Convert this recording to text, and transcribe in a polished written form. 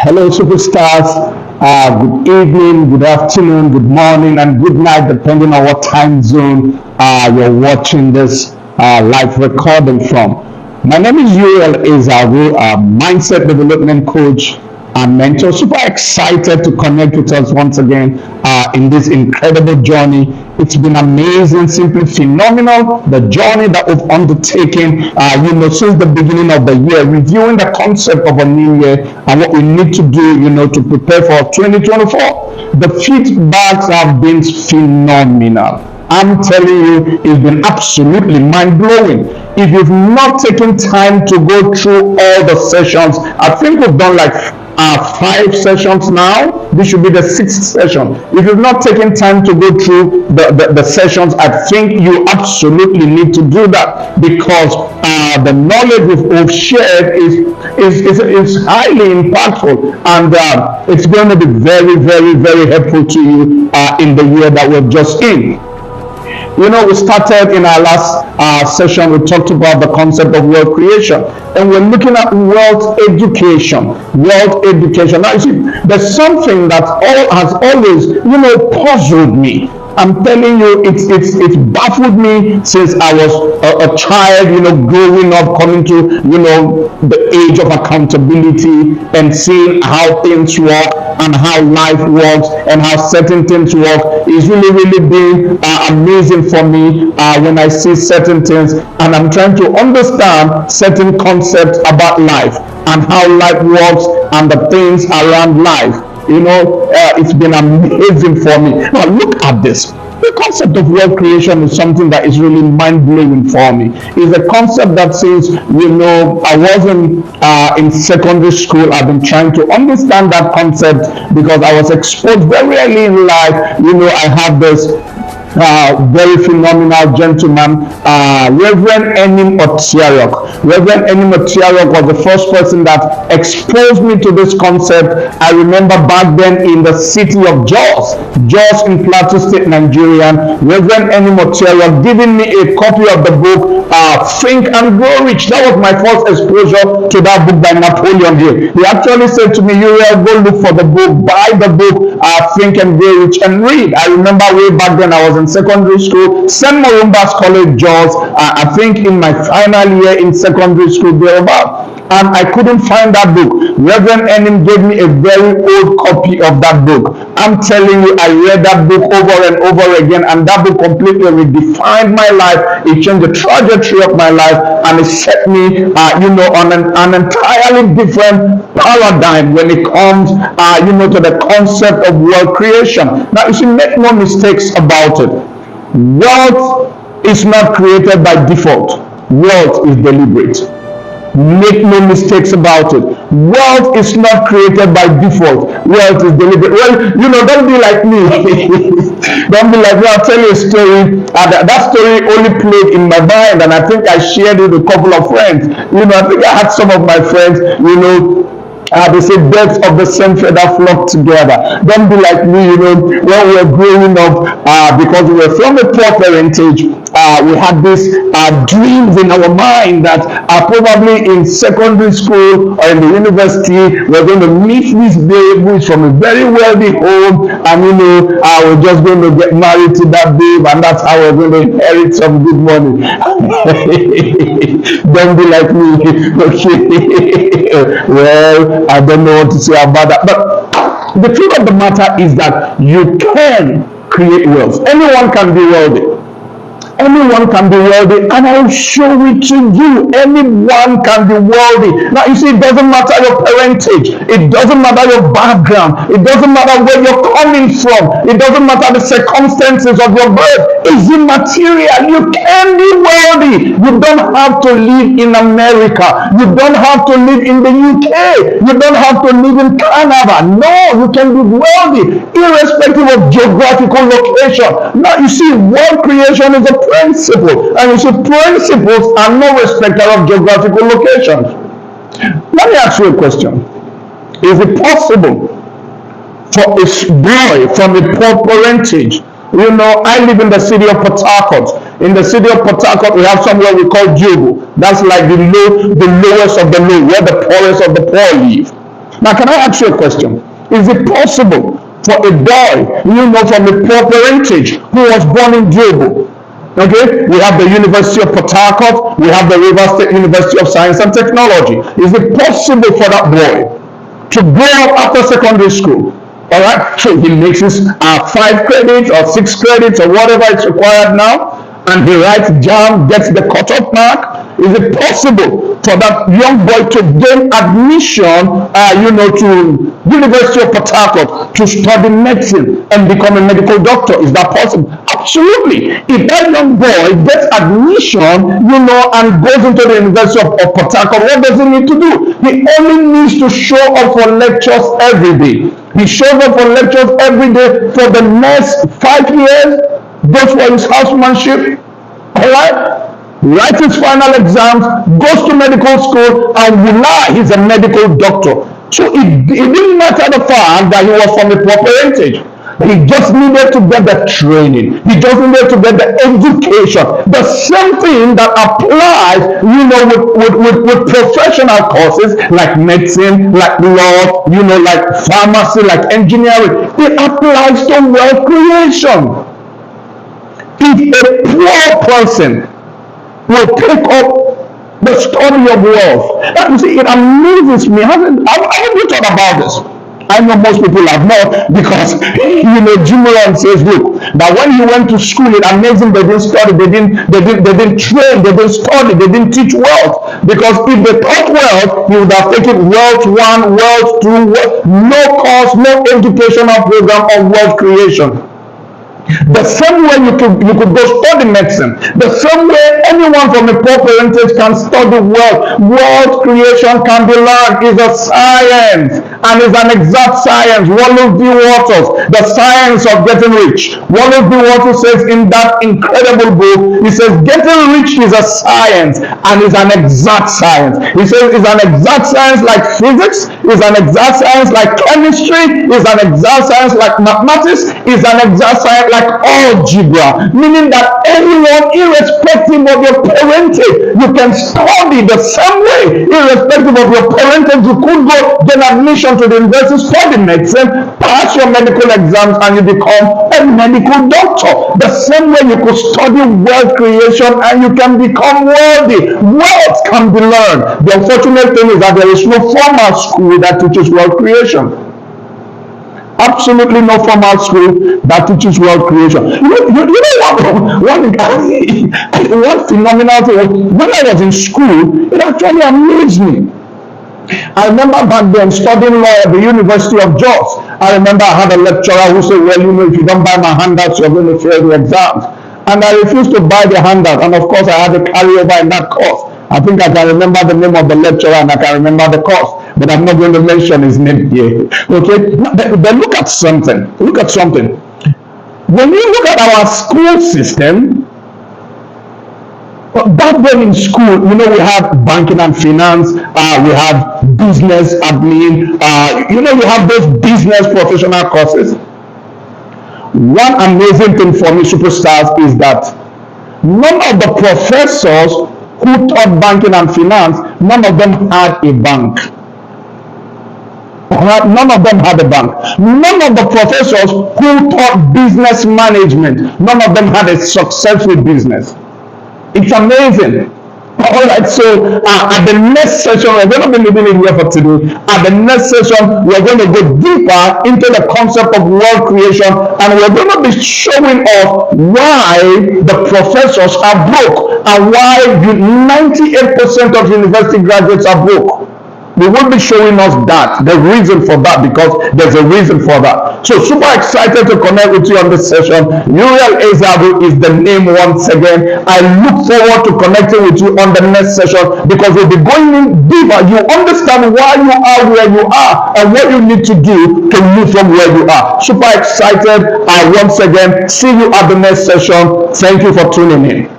Hello, superstars. Good evening, good afternoon, good morning, and good night, depending on what time zone you're watching this live recording from. My name is Euriel Ezeagwu, a mindset development coach and mentor. Super excited to connect with us once again in this incredible journey. It's been amazing, simply phenomenal. The journey that we've undertaken, since the beginning of the year, reviewing the concept of a new year and what we need to do, to prepare for 2024. The feedbacks have been phenomenal. I'm telling you, it's been absolutely mind-blowing. If you've not taken time to go through all the sessions, I think we've done like 5 sessions now. This should be the 6th session. If you've not taken time to go through the sessions, I think you absolutely need to do that, because the knowledge we've shared is highly impactful, and it's going to be very, very, very helpful to you in the year that we're just in. We started in our last session, we talked about the concept of wealth creation, and we're looking at wealth education. Wealth education. Now, you see, there's something that has always, puzzled me. I'm telling you, it's baffled me since I was a child, growing up, coming to, the age of accountability and seeing how things work and how life works and how certain things work. It's really, really been amazing for me when I see certain things and I'm trying to understand certain concepts about life and how life works and the things around life. It's been amazing for me. Now look at this. The concept of wealth creation is something that is really mind-blowing for me. It's a concept that since, I wasn't in secondary school, I've been trying to understand that concept because I was exposed very early in life. I have this very phenomenal gentleman, Reverend Enim Otiarok. Reverend Enim Otiarok was the first person that exposed me to this concept. I remember back then in the city of Jos in Plateau State, Nigeria, Reverend Enim Otiarok giving me a copy of the book Think and Grow Rich. That was my first exposure to that book by Napoleon Hill. He actually said to me, Euriel, go look for the book, buy the book, Think and Grow Rich, and read. I remember way back then I was in secondary school, St. Morumbas College, Jos, I think in my final year in secondary school thereabout, and I couldn't find that book. Reverend Enim gave me a very old copy of that book. I'm telling you, I read that book over and over again, and that book completely redefined my life. It changed the trajectory of my life, and it set me, on an entirely different paradigm when it comes, to the concept of wealth creation. Now, you should make no mistakes about it. Wealth is not created by default. Wealth is deliberate. Make no mistakes about it. Wealth is not created by default. Wealth is deliberate. Well, don't be like me. Don't be like me. I'll tell you a story. That story only played in my mind, and I think I shared it with a couple of friends. I think I had some of my friends, they say birds of the same feather flock together. Don't be like me, when we were growing up, because we were from a poor parentage, we had these dreams in our mind that probably in secondary school or in the university, we're going to meet this babe who is from a very wealthy home, and we're just going to get married to that babe, and that's how we're going to inherit some good money. Don't be like me. Okay. Well, I don't know what to say about that. But the truth of the matter is that you can create wealth. Anyone can be wealthy. Anyone can be wealthy, and I will show it to you. Anyone can be wealthy. Now, you see, it doesn't matter your parentage. It doesn't matter your background. It doesn't matter where you're coming from. It doesn't matter the circumstances of your birth. It's immaterial. You can be wealthy. You don't have to live in America. You don't have to live in the UK. You don't have to live in Canada. No, you can be wealthy, irrespective of geographical location. Now, you see, wealth creation is a principle, and you see, principles are no respecter of geographical locations. Let me ask you a question. Is it possible for a boy from a poor parentage? I live in the city of Port Harcourt. In the city of Port Harcourt, we have somewhere we call Jogo. That's like the lowest of the low, where the poorest of the poor live. Now, can I ask you a question? Is it possible for a boy, from a poor parentage who was born in Jobo? Okay, we have the University of Port Harcourt, we have the Rivers State University of Science and Technology. Is it possible for that boy to grow up after secondary school? All right, so he makes his 5 credits or 6 credits or whatever is required now, and he writes JAM, gets the cutoff mark. Is it possible for that young boy to gain admission, to University of Port Harcourt to study medicine and become a medical doctor? Is that possible? Absolutely. If that young boy gets admission, and goes into the University of Port Harcourt, what does he need to do? He only needs to show up for lectures every day. He shows up for lectures every day for the next 5 years, goes for his housemanship, all right? Writes his final exams, goes to medical school, and voila, he's a medical doctor. So it didn't matter the fact that he was from a poor parentage. He just needed to get the training. He just needed to get the education. The same thing that applies, with professional courses like medicine, like law, like pharmacy, like engineering. It applies to wealth creation. If a poor person will take up the study of wealth, it amazes me. Haven't you thought about this? I know most people have not, because Jimron says, look, that when he went to school, it amazed him they didn't study, they didn't train, they didn't study, they didn't teach wealth. Because if they taught wealth, he would have taken wealth 1, wealth 2, no course, no educational program of wealth creation. The same way you could go study medicine, the same way anyone from a poor parentage can study wealth. Wealth creation can be learned. Is a science, and is an exact science. Wallace D. Waters, The Science of Getting Rich. Wallace D. Waters says in that incredible book, he says getting rich is a science and is an exact science. He says it's an exact science like physics, is an exact science like chemistry, is an exact science like mathematics, is an exact science like algebra, meaning that anyone, irrespective of your parentage, you can study the same way. Irrespective of your parentage, you could go get admission to the university, study medicine, pass your medical exams, and you become a medical doctor. The same way you could study wealth creation and you can become wealthy. Wealth can be learned. The unfortunate thing is that there is no formal school that teaches wealth creation. Absolutely no formal school that teaches wealth creation. You know what? One phenomenal thing. When I was in school, it actually amazed me. I remember back then studying law at the University of Jos. I remember I had a lecturer who said, well, if you don't buy my handouts, you're going to fail the exams. And I refused to buy the handout. And of course, I had to carry over in that course. I think I can remember the name of the lecturer and I can remember the course, but I'm not going to mention his name here. Okay, but look at something. Look at something. When you look at our school system, back then in school, we have banking and finance, we have business admin, you have those business professional courses. One amazing thing for me, superstars, is that none of the professors who taught banking and finance, none of them had a bank. None of them had a bank. None of the professors who taught business management, none of them had a successful business. It's amazing. All right, so at the next session, we're going to be leaving it here for today. At the next session, we're going to go deeper into the concept of wealth creation, and we're going to be showing off why the professors are broke and why 98% of university graduates are broke. We will be showing us that, the reason for that, because there's a reason for that. So super excited to connect with you on this session. Uriel Ezeagwu is the name once again. I look forward to connecting with you on the next session, because we'll be going in deeper. You understand why you are where you are and what you need to do to move from where you are. Super excited. Once again, see you at the next session. Thank you for tuning in.